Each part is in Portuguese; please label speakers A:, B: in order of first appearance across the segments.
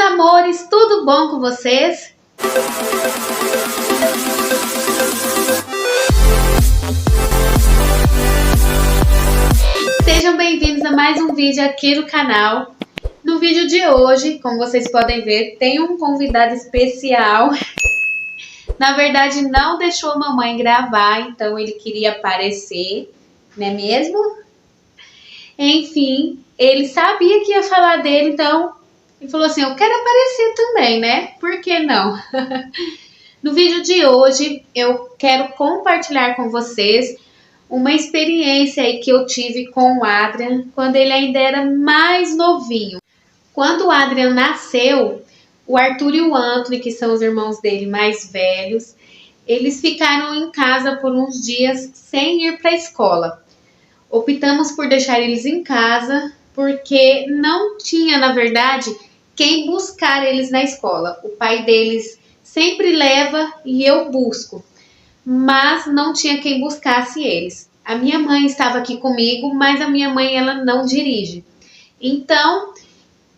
A: amores, tudo bom com vocês? Sejam bem-vindos a mais um vídeo aqui no canal. No vídeo de hoje, como vocês podem ver, tem um convidado especial. Na verdade, não deixou a mamãe gravar, então ele queria aparecer, não é mesmo? Enfim, ele sabia que ia falar dele, então ele falou assim, eu quero aparecer também, né? Por que não? No vídeo de hoje, eu quero compartilhar com vocês uma experiência aí que eu tive com o Adrian quando ele ainda era mais novinho. Quando o Adrian nasceu, o Arthur e o Anthony, que são os irmãos dele mais velhos, eles ficaram em casa por uns dias sem ir para a escola. Optamos por deixar eles em casa porque não tinha, na verdade, quem buscar eles na escola. O pai deles sempre leva e eu busco, mas não tinha quem buscasse eles. A minha mãe estava aqui comigo, mas a minha mãe ela não dirige. Então,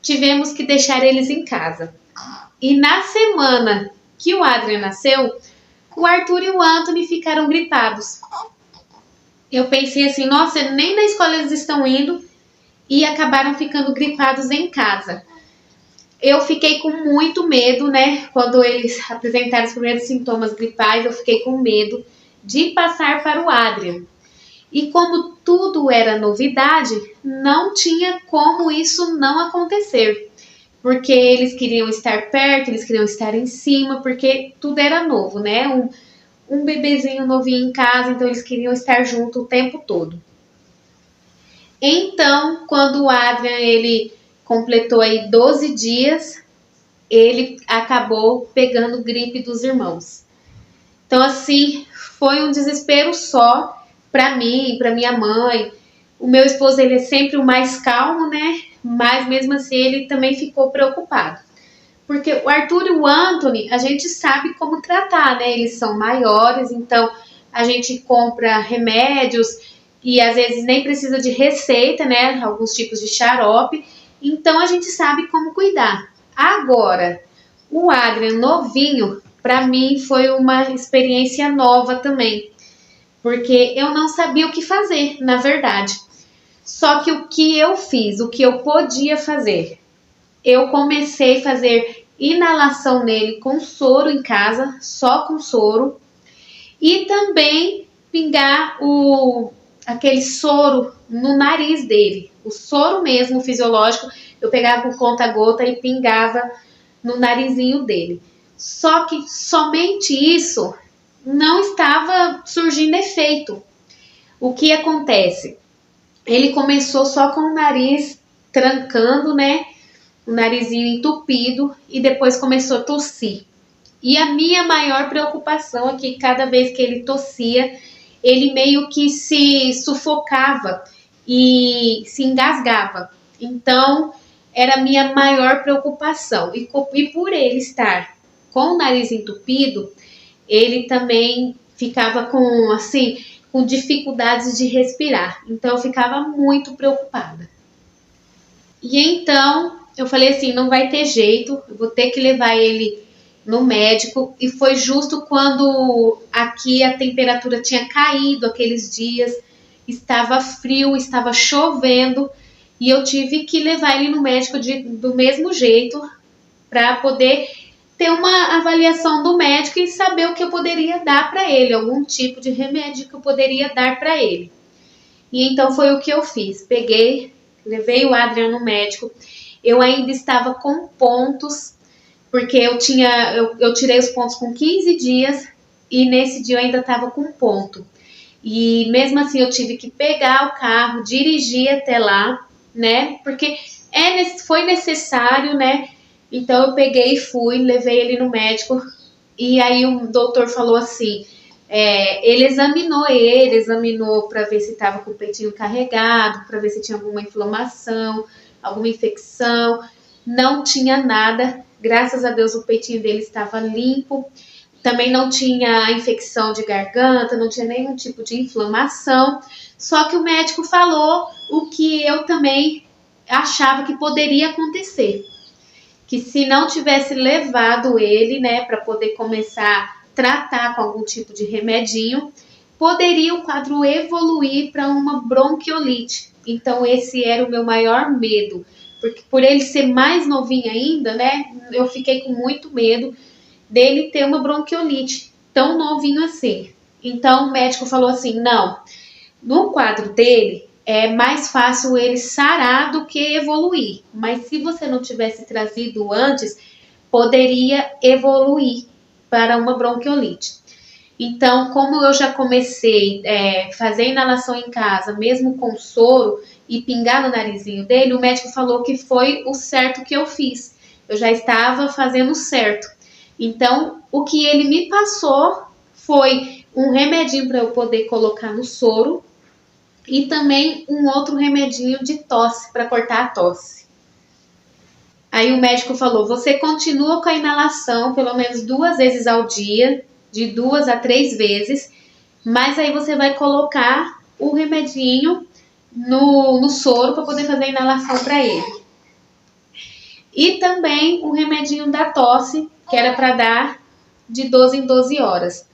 A: tivemos que deixar eles em casa. E na semana que o Adrian nasceu, o Arthur e o Anthony ficaram gripados. Eu pensei assim, nossa, nem na escola eles estão indo e acabaram ficando gripados em casa. Eu fiquei com muito medo, né? Quando eles apresentaram os primeiros sintomas gripais, eu fiquei com medo de passar para o Adrian. E como tudo era novidade, não tinha como isso não acontecer. Porque eles queriam estar perto, eles queriam estar em cima, porque tudo era novo, né? Um bebezinho novinho em casa, então eles queriam estar junto o tempo todo. Então, quando o Adrian, ele completou aí 12 dias, ele acabou pegando gripe dos irmãos. Então, assim, foi um desespero só para mim, para minha mãe. O meu esposo, ele é sempre o mais calmo, né? Mas mesmo assim, ele também ficou preocupado. Porque o Arthur e o Anthony, a gente sabe como tratar, né? Eles são maiores, então a gente compra remédios e às vezes nem precisa de receita, né? Alguns tipos de xarope. Então a gente sabe como cuidar. Agora, o Adrian novinho, para mim foi uma experiência nova também. Porque eu não sabia o que fazer, na verdade. Só que o que eu fiz, o que eu podia fazer? Eu comecei a fazer inalação nele com soro em casa, só com soro. E também pingar aquele soro no nariz dele. O soro mesmo, fisiológico, eu pegava com conta-gota e pingava no narizinho dele. Só que somente isso não estava surgindo efeito. O que acontece? Ele começou só com o nariz trancando, né? O narizinho entupido e depois começou a tossir. E a minha maior preocupação é que cada vez que ele tossia, ele meio que se sufocava e se engasgava. Então, era a minha maior preocupação. E por ele estar com o nariz entupido, ele também ficava com dificuldades de respirar. Então, eu ficava muito preocupada. E então, eu falei assim, não vai ter jeito, eu vou ter que levar ele no médico. E foi justo quando aqui a temperatura tinha caído aqueles dias, estava frio, estava chovendo, e eu tive que levar ele no médico do mesmo jeito, para poder ter uma avaliação do médico e saber o que eu poderia dar para ele, algum tipo de remédio que eu poderia dar para ele. E então foi o que eu fiz, levei o Adrian no médico. Eu ainda estava com pontos, porque eu tirei os pontos com 15 dias e nesse dia eu ainda estava com ponto. E mesmo assim eu tive que pegar o carro, dirigir até lá, né? Porque foi necessário, né? Então eu peguei e fui, levei ele no médico. E aí o doutor falou assim, ele examinou para ver se estava com o peitinho carregado, para ver se tinha alguma inflamação, alguma infecção. Não tinha nada, graças a Deus o peitinho dele estava limpo. Também não tinha infecção de garganta, não tinha nenhum tipo de inflamação. Só que o médico falou o que eu também achava que poderia acontecer. que se não tivesse levado ele, né, para poder começar a tratar com algum tipo de remedinho, poderia o quadro evoluir para uma bronquiolite. Então esse era o meu maior medo, porque por ele ser mais novinho ainda, né, eu fiquei com muito medo dele ter uma bronquiolite tão novinho assim. Então o médico falou assim, não, no quadro dele é mais fácil ele sarar do que evoluir, mas se você não tivesse trazido antes, poderia evoluir para uma bronquiolite. Então, como eu já comecei a fazer inalação em casa, mesmo com soro, e pingar no narizinho dele, o médico falou que foi o certo que eu fiz. Eu já estava fazendo certo. Então, o que ele me passou foi um remedinho para eu poder colocar no soro e também um outro remedinho de tosse, para cortar a tosse. Aí o médico falou, você continua com a inalação pelo menos 2 vezes ao dia, de 2 a 3 vezes, mas aí você vai colocar o remedinho no soro para poder fazer a inalação para ele. E também um remedinho da tosse, que era para dar de 12 em 12 horas.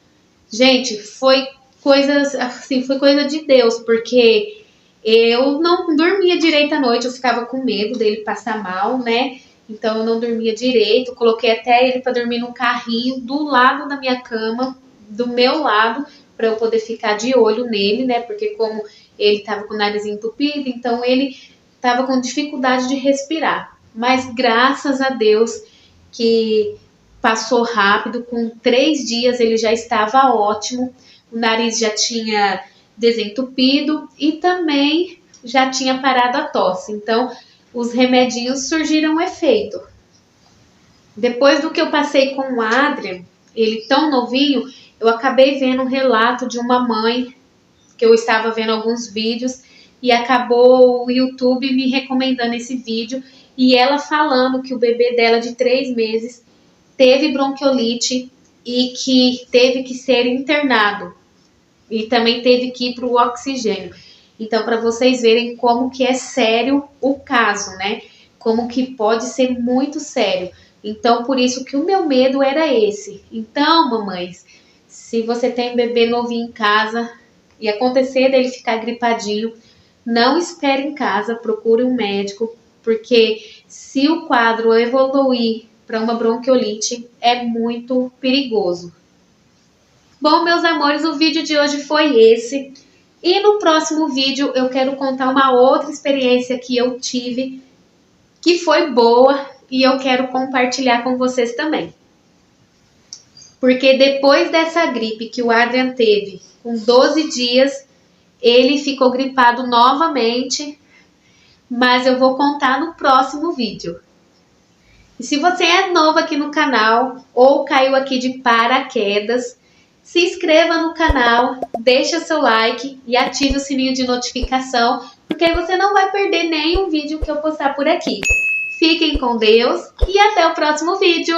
A: Gente, foi coisa de Deus, porque eu não dormia direito à noite, eu ficava com medo dele passar mal, né? Então eu não dormia direito, coloquei até ele para dormir num carrinho do lado da minha cama, do meu lado, para eu poder ficar de olho nele, né? Porque como ele estava com o nariz entupido, então ele estava com dificuldade de respirar. Mas graças a Deus que passou rápido, com 3 dias ele já estava ótimo, o nariz já tinha desentupido e também já tinha parado a tosse. Então, os remedinhos surgiram efeito. Depois do que eu passei com o Adrian, ele tão novinho, eu acabei vendo um relato de uma mãe, que eu estava vendo alguns vídeos, e acabou o YouTube me recomendando esse vídeo, e ela falando que o bebê dela de 3 meses teve bronquiolite e que teve que ser internado. E também teve que ir para o oxigênio. Então, para vocês verem como que é sério o caso, né? Como que pode ser muito sério. Então, por isso que o meu medo era esse. Então, mamães, se você tem um bebê novinho em casa e acontecer dele ficar gripadinho, não espere em casa, procure um médico, porque se o quadro evoluir para uma bronquiolite, é muito perigoso. Bom, meus amores, o vídeo de hoje foi esse. E no próximo vídeo eu quero contar uma outra experiência que eu tive, que foi boa, e eu quero compartilhar com vocês também. Porque depois dessa gripe que o Adrian teve, com 12 dias, ele ficou gripado novamente, mas eu vou contar no próximo vídeo. E se você é novo aqui no canal, ou caiu aqui de paraquedas, se inscreva no canal, deixa seu like e ative o sininho de notificação, porque aí você não vai perder nenhum vídeo que eu postar por aqui. Fiquem com Deus e até o próximo vídeo!